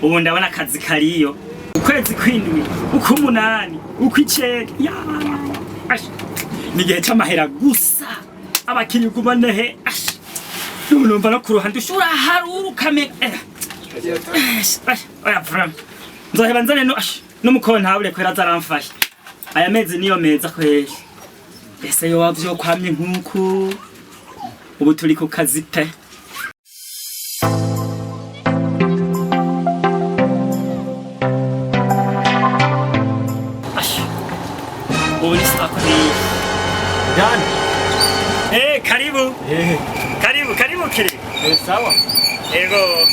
ubu ndabona akazi kariyo ukwezi kwindwi ukw'umunani ukw'icenda ya nigihe c'amahera gusa abakinyi gumanehe numva no ku ruhande ushobora harurukame oya vram nzoheba nzane n'umukontabule kwera zaramfasha aya mezi niyo meza kweri ese yo wavyo kwamye nk'uku ubu turi ku kazi pe ubu ni saa kumi Gani? Karibu. Karibu kiri. Sawa. Ego.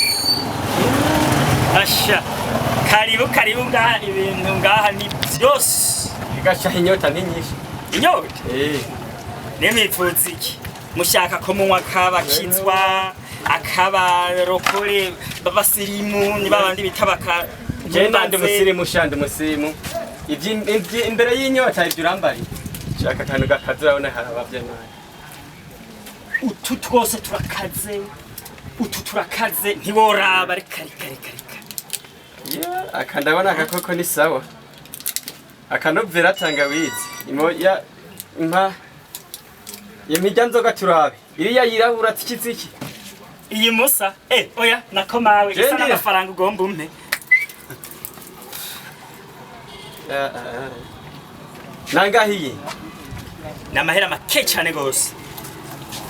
Asha. Karibu ngaha ibintu ngaha ni byose. Igasha inyota ni nyinshi. Inyota? Nemipfuza iki? Mushaka ko munywa kabakizwa, akabarokore, babasirimu, ni babandi bitabaka. Genda ndi musirimu shande musirimu. Imbere y'inyota ibyo urambari. Shaka kantu gakaze urabona harabavye nayo. Utu twose turakaze ntiworaba reka. Akandabona akakoko ni sawa. Akanovera tangawizi. Imoya impa yemijya nzoga turabe. Iriya yirabura tikiziki. Iyi musa oya nako mawe isa n'amafaranga ugomba umpe. Nangahiye. Namahera make cyane gose.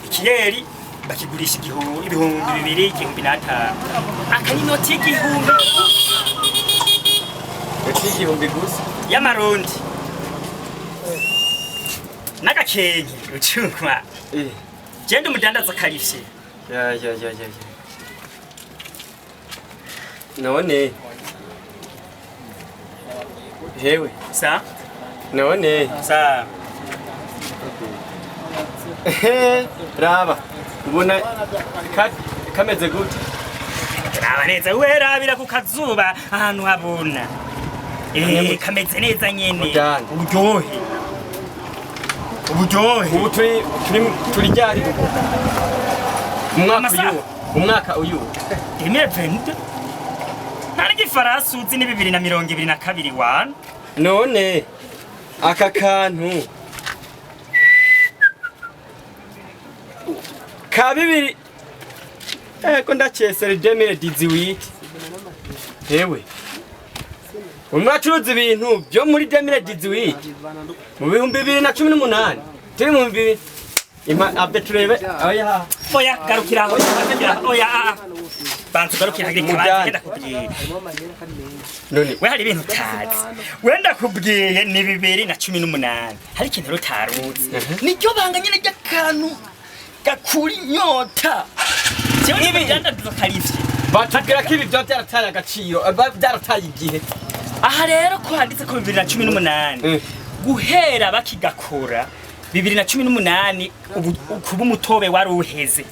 Ikiyeri bakigurisha ibihumbi 2,000 1,500. Akaninoti y'igihumbi. Igihumbi gusa. Y'amarundi. Nagakenye ucuma. Genda umudandaza karifye. Ya. None. Hewe. Sa? None. Sa. Raba. Ubona kameze gute? Raba neza werabira ku kazuba ahantu habona. Kameze neza nyene. Uburyohe. Ubu turi ryari umwaka uyu. Imevende. Nari gifarasi uzi ni 2022 wana. None aka kantu kabibiri ko ndakesera 2018 hewe umwacuruza ibintu byo muri 2018 mu bihumbi 2018 turi mu bibiri ima abde turebe oya garukira oya bantu garukira ngikabagenda kubwiye none we hari ibintu tazi wenda kubwiye ni 2018 hari ikintu rutarutse nicyo banga nyine ry'akantu gakuri nyota ibi byandaduza karivye batubwira ko ibi byo byarataye agaciro byarataye igihe aha rero ko handitse ko 2018 guhera bakigakora 2018 kuba umutobe wari uheze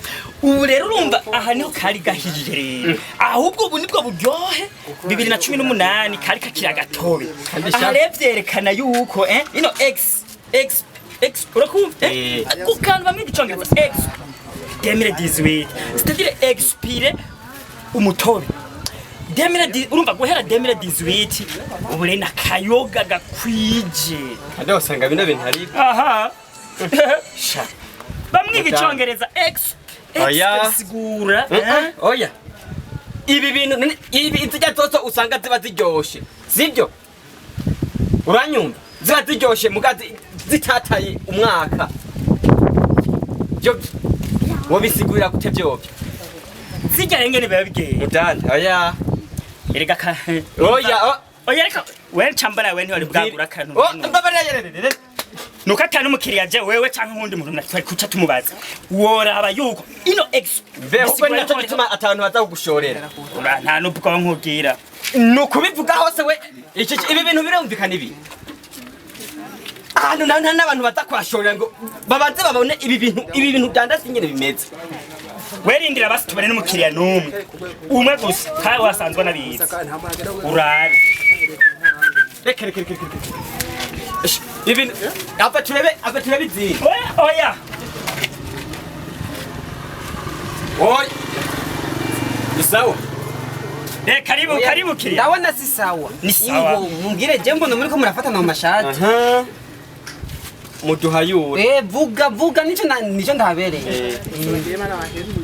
ubu rero urumva aha niho kari gahije rero ahubwo ubu nibwo buryohe 2018 kari kakira gatobe aha rero byerekana yuko ino X urakumva kukantu bamwe gicongereza X 2018 c'est-à-dire expire umutobe 2018 urumva guhera 2018 ubu rero nakayoga gakwije kandi usanga bino bintu ari aha bamwe gicongereza X sigura oya ibi bintu ibi izijya toto usanga ziba ziryoshe sibyo uranyumva ziba ziryoshe mugazi zitataye umwaka byo wobisigurira gute byobyo zijya rengene babigeye mudanda oya erega ka oya reka we chambara we ntiwari bwagura kantu nuko atanu mukiriya je wewe canke nkundi muntu natwari kuca tumubaza woraba yuko ino ubwo naco gituma atanu baza kugushorera nta nubwo nkubwira nukubivuga hose we ibi bintu birumvikana ibi ahantu n'abantu baza kwashorera ngo babanze babone ibi bintu byandase nyine bimeze werindira basi tubone n'umukiriya umwe gusa kandi wasanzwe nabizi urabe reka ibintu apa turebe izi oya isawa karibu kiriya. Ndabona si sawa. Ni sawa. Ingo mumbwire je mbona muri ko murafatana mu mashati. Muduhayure. Vuga nico ndabereye.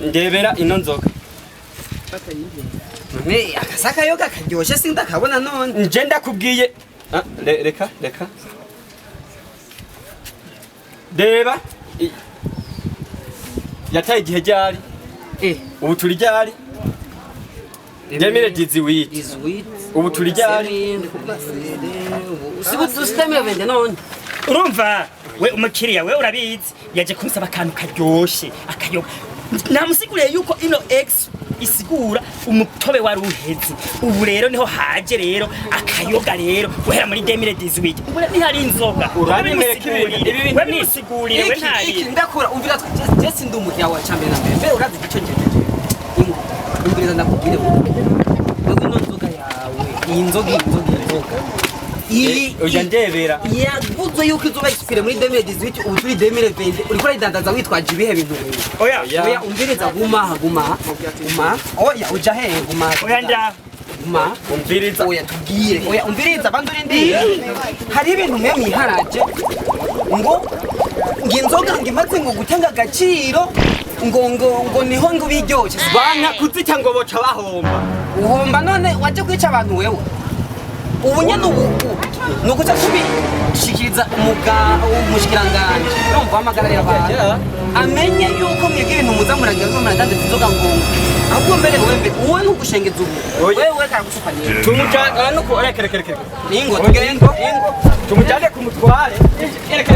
Ndebera ino nzoga. Ne akasaka yoga karyoshe sindakabona none. Nje ndakubwiye. Reka. Deba. Yataye igihe ryari? Ubu turi ryari? 2018. Ubu turi ryari? Usibu system yavende none. Urumva we umukiriya we urabizi yaje kumusaba akantu karyoshe akayoga. Namusiguriye yuko ino X isigura umutobe wari uheze. Ubu rero niho haje rero akayoga rero guhera muri 2018. Ubu ni hari inzoga. Urabimerekere we nisigurire we ntari. Iki ndakura umvira Jesse ndumurya wa chambe na mbere. Urazi gico jeje. Umvira ndakubwire. Wewe no nzoga yawe. Iyi nzoga. Oya ndebera. Yaguze yuko izuba expire muri 2018 ubu turi 2020 uriko urayidandaza witwaje ibihe bintu. Oya umviriza guma. Oya uja he guma. Oya nda. Guma. Umviriza. Oya tubwire. Oya umviriza banduri ndi. Hari ibintu mwe mwiharaje. Ngo nginzoga ngimaze ngo gutanga agaciro ngo niho ngo biryoshe. Bana kuzita ngo boca bahomba. Uhomba none waje kwica abantu wewe. Ubunyana nuko cyashikiriza umushikiranganje numva amagararira abantu amenye yuko mwege ibintu muzamuragira zo muradanze inzoga ngo ahubwo mbere wowe ntugushengeza ubu wewe karagushukanye tumujana nuko reka ningo tugende tumujane kumutware reka